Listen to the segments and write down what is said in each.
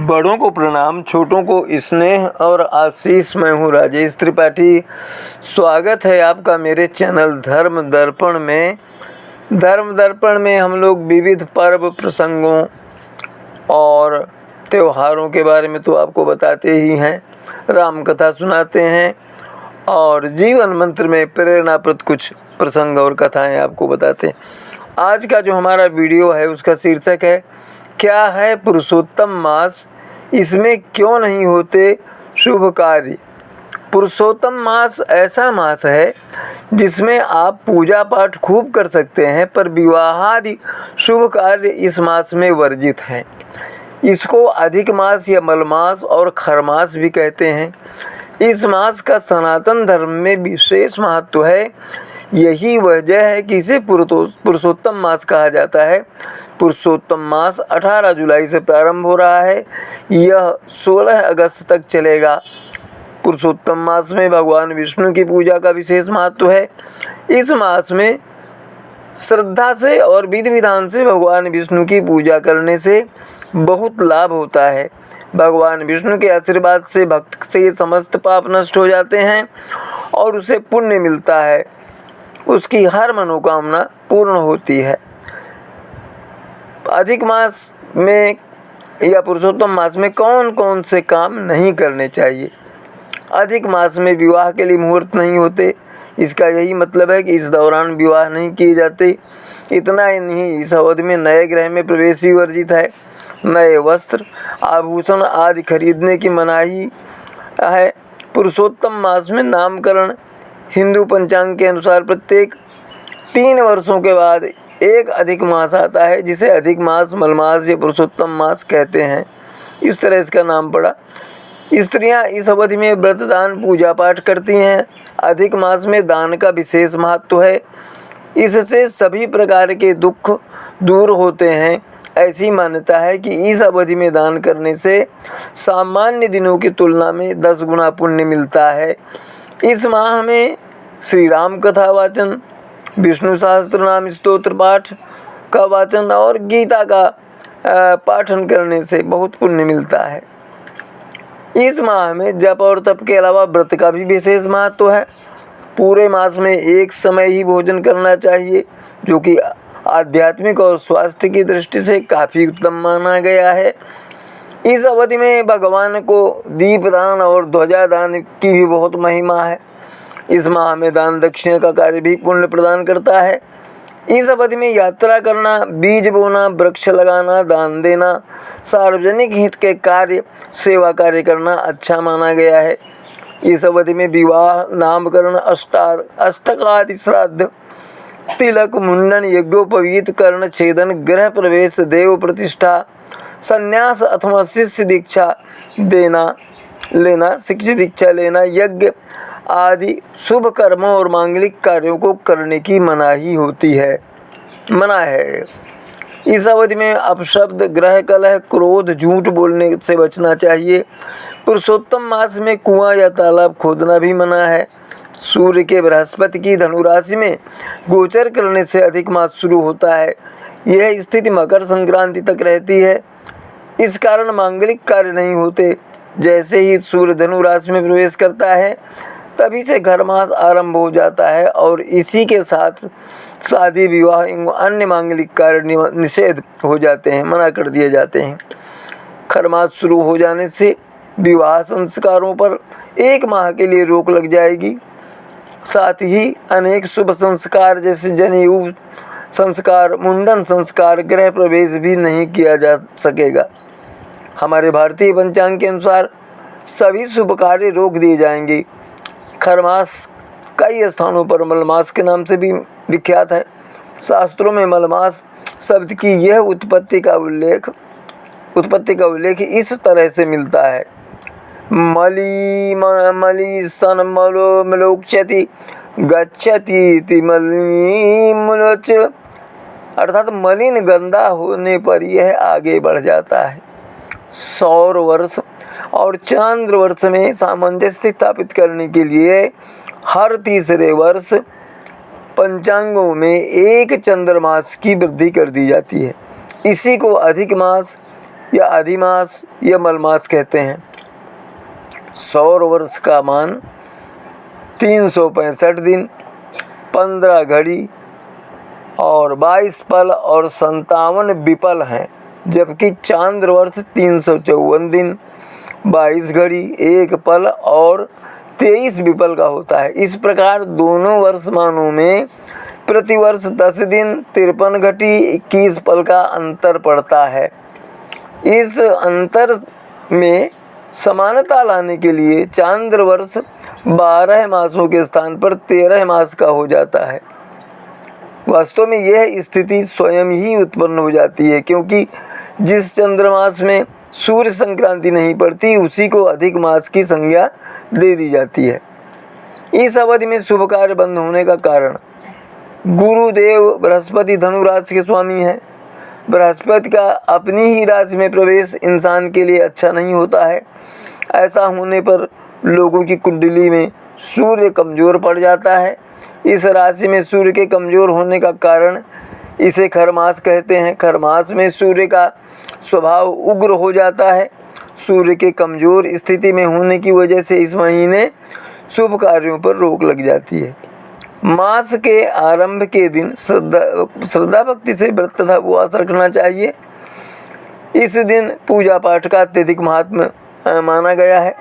बड़ों को प्रणाम, छोटों को स्नेह और आशीष। मैं हूँ राजेश त्रिपाठी। स्वागत है आपका मेरे चैनल धर्म दर्पण में। धर्म दर्पण में हम लोग विविध पर्व प्रसंगों और त्योहारों के बारे में तो आपको बताते ही हैं, राम कथा सुनाते हैं और जीवन मंत्र में प्रेरणाप्रद कुछ प्रसंग और कथाएं आपको बताते हैं। आज का जो हमारा वीडियो है उसका शीर्षक है, क्या है पुरुषोत्तम मास, इसमें क्यों नहीं होते शुभ कार्य। पुरुषोत्तम मास ऐसा मास है जिसमें आप पूजा पाठ खूब कर सकते हैं, पर विवाह आदि शुभ कार्य इस मास में वर्जित हैं। इसको अधिक मास या मलमास और खरमास भी कहते हैं। इस मास का सनातन धर्म में विशेष महत्व है। यही वजह है कि इसे पुरुषोत्तम मास कहा जाता है। पुरुषोत्तम मास 18 जुलाई से प्रारंभ हो रहा है, यह 16 अगस्त तक चलेगा। पुरुषोत्तम मास में भगवान विष्णु की पूजा का विशेष महत्व है। इस मास में श्रद्धा से और विधि विधान से भगवान विष्णु की पूजा करने से बहुत लाभ होता है। भगवान विष्णु के आशीर्वाद से भक्त से समस्त पाप नष्ट हो जाते हैं और उसे पुण्य मिलता है, उसकी हर मनोकामना पूर्ण होती है। अधिक मास में या पुरुषोत्तम मास में कौन कौन से काम नहीं करने चाहिए। अधिक मास में विवाह के लिए मुहूर्त नहीं होते। इसका यही मतलब है कि इस दौरान विवाह नहीं किए जाते। इतना ही नहीं, इस अवधि में नए ग्रह में प्रवेश भी वर्जित है। नए वस्त्र, आभूषण आदि खरीदने की मनाही है। पुरुषोत्तम मास में नामकरण हिंदू पंचांग के अनुसार प्रत्येक 3 वर्षों के बाद एक अधिक मास आता है, जिसे अधिक मास, मलमास या पुरुषोत्तम मास कहते हैं। इस तरह इसका नाम पड़ा। स्त्रियां इस अवधि में व्रत, दान, पूजा पाठ करती हैं। अधिक मास में दान का विशेष महत्व है। इससे सभी प्रकार के दुख दूर होते हैं। ऐसी मान्यता है कि इस अवधि में दान करने से सामान्य दिनों की तुलना में 10 गुना पुण्य मिलता है। इस माह में श्री राम कथा वाचन, विष्णु सहस्त्र नाम स्तोत्र पाठ का वाचन और गीता का पाठन करने से बहुत पुण्य मिलता है। इस माह में जप और तप के अलावा व्रत का भी विशेष महत्व है। पूरे मास में एक समय ही भोजन करना चाहिए, जो कि आध्यात्मिक और स्वास्थ्य की दृष्टि से काफ़ी उत्तम माना गया है। इस अवधि में भगवान को दीपदान और ध्वजा दान की भी बहुत महिमा है। इस माह में दान दक्षिणा का कार्य भी पुण्य प्रदान करता है। इस अवधि में यात्रा करना, बीज बोना, वृक्ष लगाना, दान देना, सार्वजनिक हित के कार्य, सेवा कार्य करना अच्छा माना गया है। इस अवधि में विवाह, नामकरण, अष्टकादि श्राद्ध, तिलक, मुंडन, यज्ञोपवीत, कर्ण छेदन, गृह प्रवेश, देव प्रतिष्ठा, संन्यास अथवा शिष्य दीक्षा लेना, शिष्य दीक्षा लेना, यज्ञ आदि शुभ कर्मों और मांगलिक कार्यों को करने की मनाही होती है, मना है। इस अवधि में अपशब्द, ग्रह कलह, क्रोध, झूठ बोलने से बचना चाहिए। पुरुषोत्तम मास में कुआं या तालाब खोदना भी मना है। सूर्य के बृहस्पति की धनु राशि में गोचर करने से अधिक मास शुरू होता है। यह स्थिति मकर संक्रांति तक रहती है। इस कारण मांगलिक कार्य नहीं होते। जैसे ही सूर्य धनु राशि में प्रवेश करता है, तभी से घर मास आरंभ हो जाता है और इसी के साथ शादी, विवाह एवं अन्य मांगलिक कार्य निषेध हो जाते हैं, मना कर दिए जाते हैं। खरमास शुरू हो जाने से विवाह संस्कारों पर 1 माह के लिए रोक लग जाएगी। साथ ही अनेक शुभ संस्कार जैसे जनेऊ संस्कार, मुंडन संस्कार, गृह प्रवेश भी नहीं किया जा सकेगा। हमारे भारतीय पंचांग के अनुसार सभी शुभ कार्य रोक दिए जाएंगे। खरमास कई स्थानों पर मलमास के नाम से भी विख्यात है। शास्त्रों में मलमास शब्द की यह उत्पत्ति का उल्लेख इस तरह से मिलता है। मली सन मलो मलोक्षति गच्छति मलिमुलोच, अर्थात मलिन गंदा होने पर यह आगे बढ़ जाता है। सौर वर्ष और चांद्र वर्ष में सामंजस्य स्थापित करने के लिए हर तीसरे वर्ष पंचांगों में 1 चंद्रमास की वृद्धि कर दी जाती है। इसी को अधिक मास या अधिमास या मलमास कहते हैं। सौर वर्ष का मान 365 दिन, 15 घड़ी और 22 पल और 57 विपल हैं, जबकि चांद्र वर्ष 354 दिन, 22 घड़ी, 1 पल और 23 विपल का होता है। इस प्रकार दोनों वर्षमानों में प्रतिवर्ष 10 दिन, 53 घटी, 21 पल का अंतर पड़ता है। इस अंतर में समानता लाने के लिए चांद्र वर्ष 12 मासों के स्थान पर 13 मास का हो जाता है। वास्तव में यह स्थिति स्वयं ही उत्पन्न हो जाती है, क्योंकि जिस चंद्रमास में सूर्य संक्रांति नहीं पड़ती उसी को अधिक मास की संज्ञा दे दी जाती है। इस अवधि में शुभ कार्य बंद होने का कारण गुरुदेव बृहस्पति धनु राशि के स्वामी हैं। बृहस्पति का अपनी ही राशि में प्रवेश इंसान के लिए अच्छा नहीं होता है। ऐसा होने पर लोगों की कुंडली में सूर्य कमज़ोर पड़ जाता है। इस राशि में सूर्य के कमज़ोर होने का कारण इसे खरमास कहते हैं। खरमास में सूर्य का स्वभाव उग्र हो जाता है। सूर्य के कमज़ोर स्थिति में होने की वजह से इस महीने शुभ कार्यों पर रोक लग जाती है। मास के आरंभ के दिन श्रद्धा भक्ति से व्रत तथा उपवास रखना चाहिए। इस दिन पूजा पाठ का अत्यधिक महत्व माना गया है।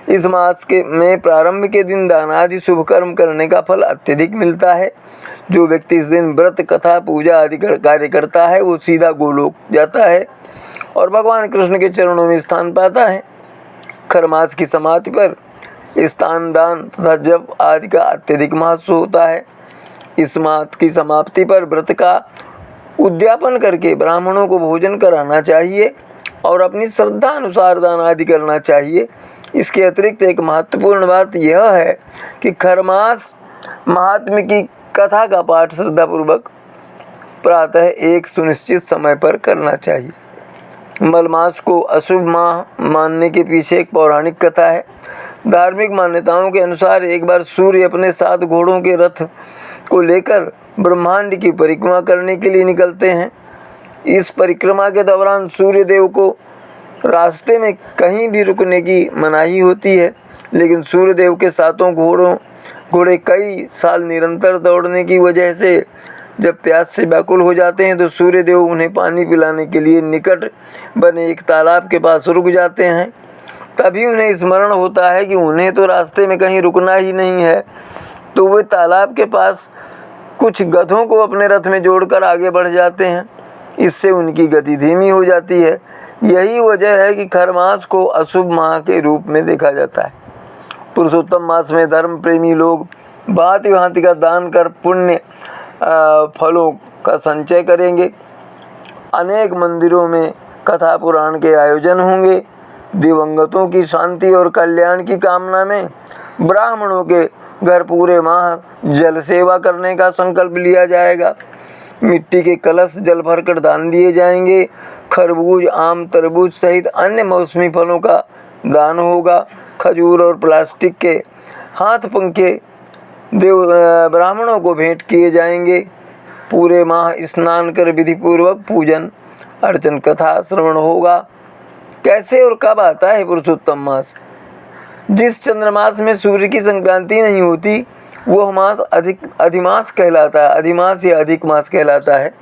इस मास के में प्रारंभ के दिन दान आदि शुभ कर्म करने का फल अत्यधिक मिलता है। जो व्यक्ति इस दिन व्रत, कथा, पूजा आदि कार्य करता है वो सीधा गोलोक जाता है और भगवान कृष्ण के चरणों में स्थान पाता है। खरमास की समाप्ति पर स्नान, दान तथा जप आदि का अत्यधिक महत्व होता है। इस मास की समाप्ति पर व्रत का उद्यापन करके ब्राह्मणों को भोजन कराना चाहिए और अपनी श्रद्धा अनुसार दान आदि करना चाहिए। इसके अतिरिक्त एक महत्वपूर्ण बात यह है कि खरमास महात्म्य की कथा का पाठ श्रद्धापूर्वक प्रातः एक सुनिश्चित समय पर करना चाहिए। मलमास को अशुभ माह मानने के पीछे एक पौराणिक कथा है। धार्मिक मान्यताओं के अनुसार एक बार सूर्य अपने 7 घोड़ों के रथ को लेकर ब्रह्मांड की परिक्रमा करने के लिए निकलते हैं। इस परिक्रमा के दौरान सूर्य देव को रास्ते में कहीं भी रुकने की मनाही होती है, लेकिन सूर्य देव के 7 घोड़े कई साल निरंतर दौड़ने की वजह से जब प्यास से व्याकुल हो जाते हैं तो सूर्य देव उन्हें पानी पिलाने के लिए निकट बने एक तालाब के पास रुक जाते हैं। तभी उन्हें स्मरण होता है कि उन्हें तो रास्ते में कहीं रुकना ही नहीं है, तो वे तालाब के पास कुछ गधों को अपने रथ में जोड़कर आगे बढ़ जाते हैं। इससे उनकी गति धीमी हो जाती है। यही वजह है कि खरमास को अशुभ माह के रूप में देखा जाता है। पुरुषोत्तम मास में धर्म प्रेमी लोग भांति भांति का दान कर पुण्य फलों का संचय करेंगे। अनेक मंदिरों में कथा पुराण के आयोजन होंगे। दिवंगतों की शांति और कल्याण की कामना में ब्राह्मणों के घर पूरे माह जल सेवा करने का संकल्प लिया जाएगा। मिट्टी के कलश जल भरकर दान दिए जाएंगे। खरबूज, आम, तरबूज सहित अन्य मौसमी फलों का दान होगा। खजूर और प्लास्टिक के हाथ पंखे ब्राह्मणों को भेंट किए जाएंगे। पूरे माह स्नान कर विधि पूर्वक पूजन अर्चन कथा श्रवण होगा। कैसे और कब आता है पुरुषोत्तम मास? जिस चंद्रमास में सूर्य की संक्रांति नहीं होती वह मास अधिमास कहलाता है। अधिमास या अधिक मास कहलाता है।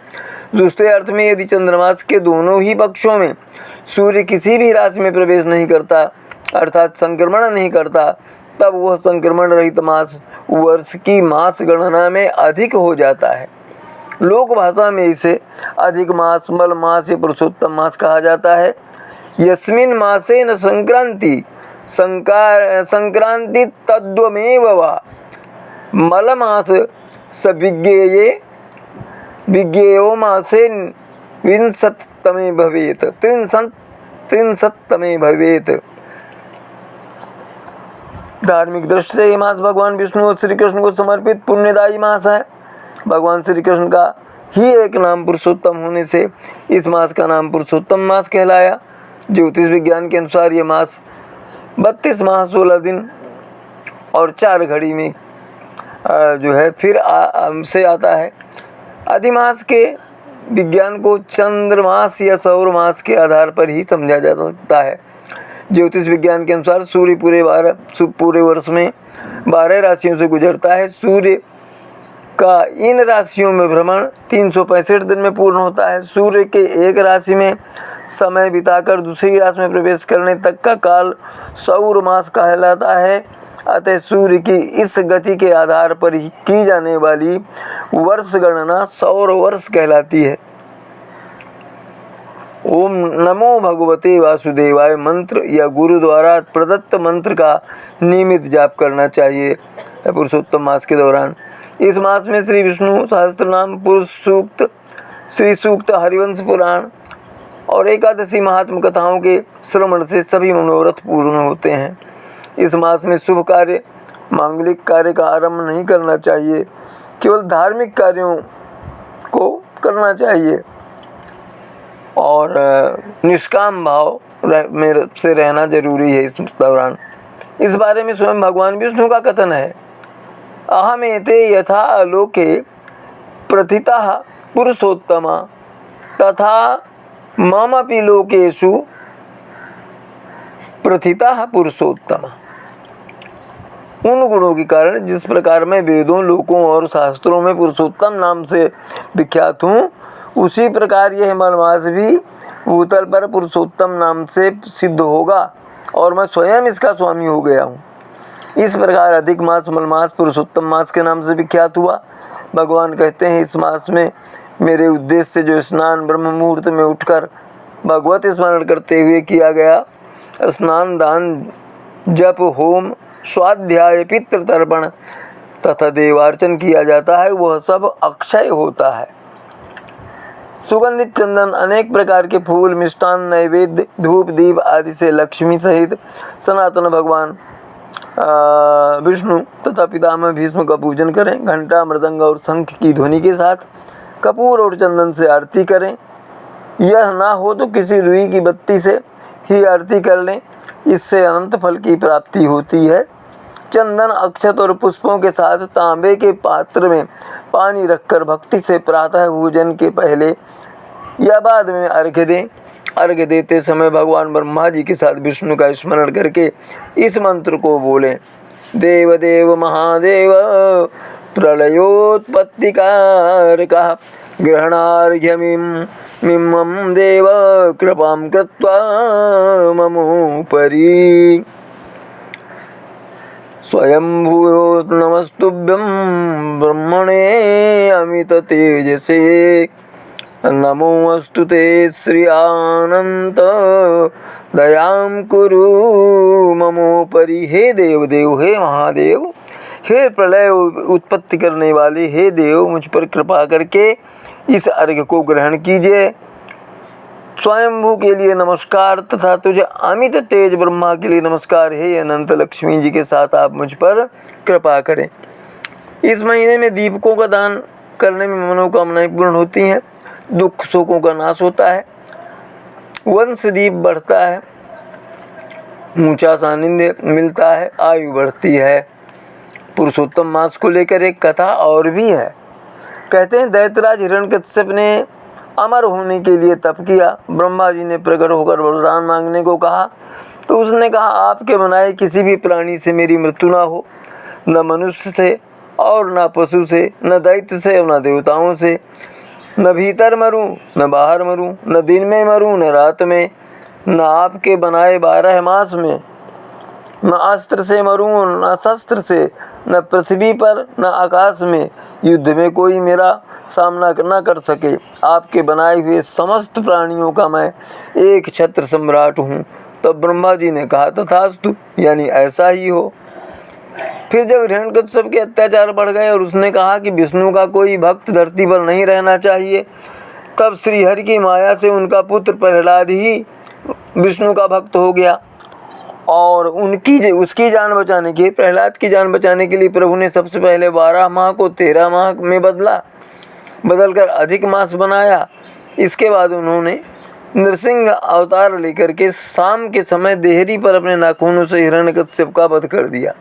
दूसरे अर्थ में यदि चंद्रमास के दोनों ही पक्षों में सूर्य किसी भी राशि में प्रवेश नहीं करता अर्थात संक्रमण नहीं करता, तब वह संक्रमण रहित मास वर्ष की मास गणना में अधिक हो जाता है। लोक भाषा में इसे अधिक मास, मल मास या पुरुषोत्तम मास कहा जाता है। यस्मिन् मासे न संक्रांति संक्रांति तद्वमेव वा मल मास स विज्ञेयो मासे विंशततमे भवेत त्रिंशततमे भवेत। धार्मिक दृष्टि से ये मास भगवान विष्णु और श्री कृष्ण को समर्पित पुण्यदायी मास है। भगवान श्री कृष्ण का ही एक नाम पुरुषोत्तम होने से इस मास का नाम पुरुषोत्तम मास कहलाया। ज्योतिष विज्ञान के अनुसार ये मास 32 माह 16 दिन और 4 घड़ी में जो है फिर से आता है। अधिमास के विज्ञान को चंद्रमास या सौर मास के आधार पर ही समझा जा सकता है। ज्योतिष विज्ञान के अनुसार सूर्य पूरे वर्ष में 12 राशियों से गुजरता है। सूर्य का इन राशियों में भ्रमण 365 दिन में पूर्ण होता है। सूर्य के एक राशि में समय बिताकर दूसरी राशि में प्रवेश करने तक का काल सौर मास कहलाता है। अतः सूर्य की इस गति के आधार पर ही की जाने वाली वर्ष गणना सौर वर्ष कहलाती है। ओम नमो भगवते वासुदेवाय मंत्र या गुरु द्वारा प्रदत्त मंत्र का नियमित जाप करना चाहिए पुरुषोत्तम मास के दौरान। इस मास में श्री विष्णु सहस्त्रनाम, पुरुष सूक्त, श्री सूक्त, हरिवंश पुराण और एकादशी महात्म कथाओं के श्रवण से सभी मनोरथ पूर्ण होते हैं। इस मास में शुभ कार्य, मांगलिक कार्य का आरंभ नहीं करना चाहिए, केवल धार्मिक कार्यों को करना चाहिए और निष्काम भाव से रहना जरूरी है इस दौरान। इस बारे में स्वयं भगवान विष्णु का कथन है, अहमेते यथा लोके प्रथितः पुरुषोत्तमा तथा ममपि लोकेषु प्रथितः पुरुषोत्तमा। उन गुणों के कारण जिस प्रकार मैं वेदों, लोकों और शास्त्रों में पुरुषोत्तम नाम से विख्यात हूँ, उसी प्रकार यह मलमास भी भूतल पर पुरुषोत्तम नाम से सिद्ध होगा और मैं स्वयं इसका स्वामी हो गया हूँ। इस प्रकार अधिक मास मलमास पुरुषोत्तम मास के नाम से विख्यात हुआ। भगवान कहते हैं, इस मास में मेरे उद्देश्य से जो स्नान ब्रह्म मुहूर्त में उठकर भगवत स्मरण करते हुए किया गया, स्नान, दान, जप, होम, स्वाध्याय, पितृ तर्पण तथा देवार्चन किया जाता है, वह सब अक्षय होता है। सुगंधित चंदन, अनेक प्रकार के फूल, मिष्टान, नैवेद्य, धूप, दीप आदि से लक्ष्मी सहित सनातन भगवान विष्णु तथा पितामह भीष्म का पूजन करें। घंटा, मृदंग और शंख की ध्वनि के साथ कपूर और चंदन से आरती करें। यह ना हो तो किसी रुई की बत्ती से ही आरती कर लें, इससे अनंत फल की प्राप्ति होती है। चंदन, अक्षत और पुष्पों के साथ तांबे के पात्र में पानी रखकर भक्ति से प्रातः भोजन के पहले या बाद में अर्घ्य दें। अर्घ्य देते समय भगवान ब्रह्मा जी के साथ विष्णु का स्मरण करके इस मंत्र को बोलें, देव देव महादेव प्रलयोत्पत्तिकारकः ग्रहणार्घ्यमिमं देव कृपां कृत्वा ममोपरि। स्वयंभूयो नमस्तुभ्यं ब्रह्मणे अमित तेजसे नमोऽस्तु ते श्री अनंत दयां कुरु ममोपरि। हे देव देव, हे महादेव, हे प्रलय उत्पत्ति करने वाले, हे देव, मुझ पर कृपा करके इस अर्घ्य को ग्रहण कीजिए। स्वयंभू के लिए नमस्कार तथा तुझे अमित तेज ब्रह्मा के लिए नमस्कार। हे अनंत लक्ष्मी जी के साथ आप मुझ पर कृपा करें। इस महीने में दीपकों का दान करने में मनोकामनाएं पूर्ण होती हैं, दुख शोकों का नाश होता है, वंश दीप बढ़ता है, ऊंचा सानिध्य मिलता है, आयु बढ़ती है। पुरुषोत्तम मास को लेकर एक कथा और भी है। कहते हैं, दैत्यराज हिरण्यकश्यप ने अमर होने के लिए तप किया। ब्रह्मा जी ने प्रकट होकर वरदान मांगने को कहा तो उसने कहा, आपके बनाए किसी भी प्राणी से मेरी मृत्यु ना हो, न मनुष्य से और न पशु से, न दैत्य से और न देवताओं से। न भीतर मरूं न बाहर मरूं, न दिन में मरूं न रात में, न आपके बनाए 12 मास में, न अस्त्र से मरूं न शस्त्र से, न पृथ्वी पर न आकाश में। युद्ध में कोई मेरा सामना न कर सके। आपके बनाए हुए समस्त प्राणियों का मैं एक छत्र सम्राट हूँ। तब ब्रह्मा जी ने कहा, तथास्तु, यानी ऐसा ही हो। फिर जब हिरण्यकश्यप के अत्याचार बढ़ गए और उसने कहा कि विष्णु का कोई भक्त धरती पर नहीं रहना चाहिए, तब श्रीहरि की माया से उनका पुत्र प्रहलाद ही विष्णु का भक्त हो गया और उसकी जान बचाने के, प्रहलाद की जान बचाने के लिए प्रभु ने सबसे पहले 12 माह को 13 माह में बदलकर अधिक मास बनाया। इसके बाद उन्होंने नृसिंह अवतार लेकर के शाम के समय देहरी पर अपने नाखूनों से हिरण्यकश्यप का वध कर दिया।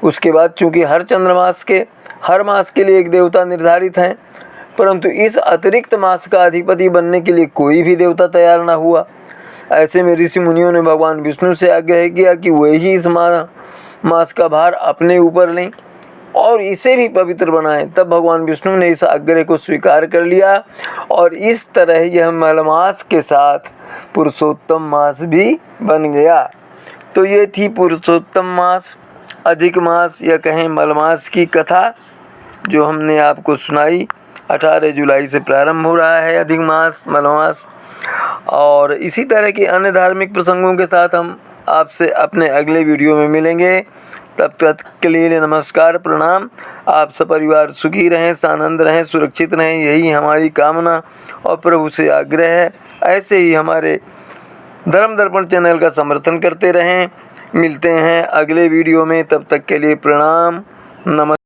उसके बाद चूंकि हर मास के लिए एक देवता निर्धारित हैं, परंतु इस अतिरिक्त मास का अधिपति बनने के लिए कोई भी देवता तैयार न हुआ। ऐसे में ऋषि मुनियों ने भगवान विष्णु से आग्रह किया कि वही इस मास का भार अपने ऊपर लें और इसे भी पवित्र बनाएं। तब भगवान विष्णु ने इस आग्रह को स्वीकार कर लिया और इस तरह यह मलमास के साथ पुरुषोत्तम मास भी बन गया। तो ये थी पुरुषोत्तम मास, अधिक मास या कहें मलमास की कथा जो हमने आपको सुनाई। 18 जुलाई से प्रारंभ हो रहा है अधिक मास, मलमास। और इसी तरह के अन्य धार्मिक प्रसंगों के साथ हम आपसे अपने अगले वीडियो में मिलेंगे। तब तक के लिए नमस्कार, प्रणाम। आप सपरिवार सुखी रहें, सानंद रहें, सुरक्षित रहें, यही हमारी कामना और प्रभु से आग्रह है। ऐसे ही हमारे धर्म दर्पण चैनल का समर्थन करते रहें। मिलते हैं अगले वीडियो में, तब तक के लिए प्रणाम, नमस्कार।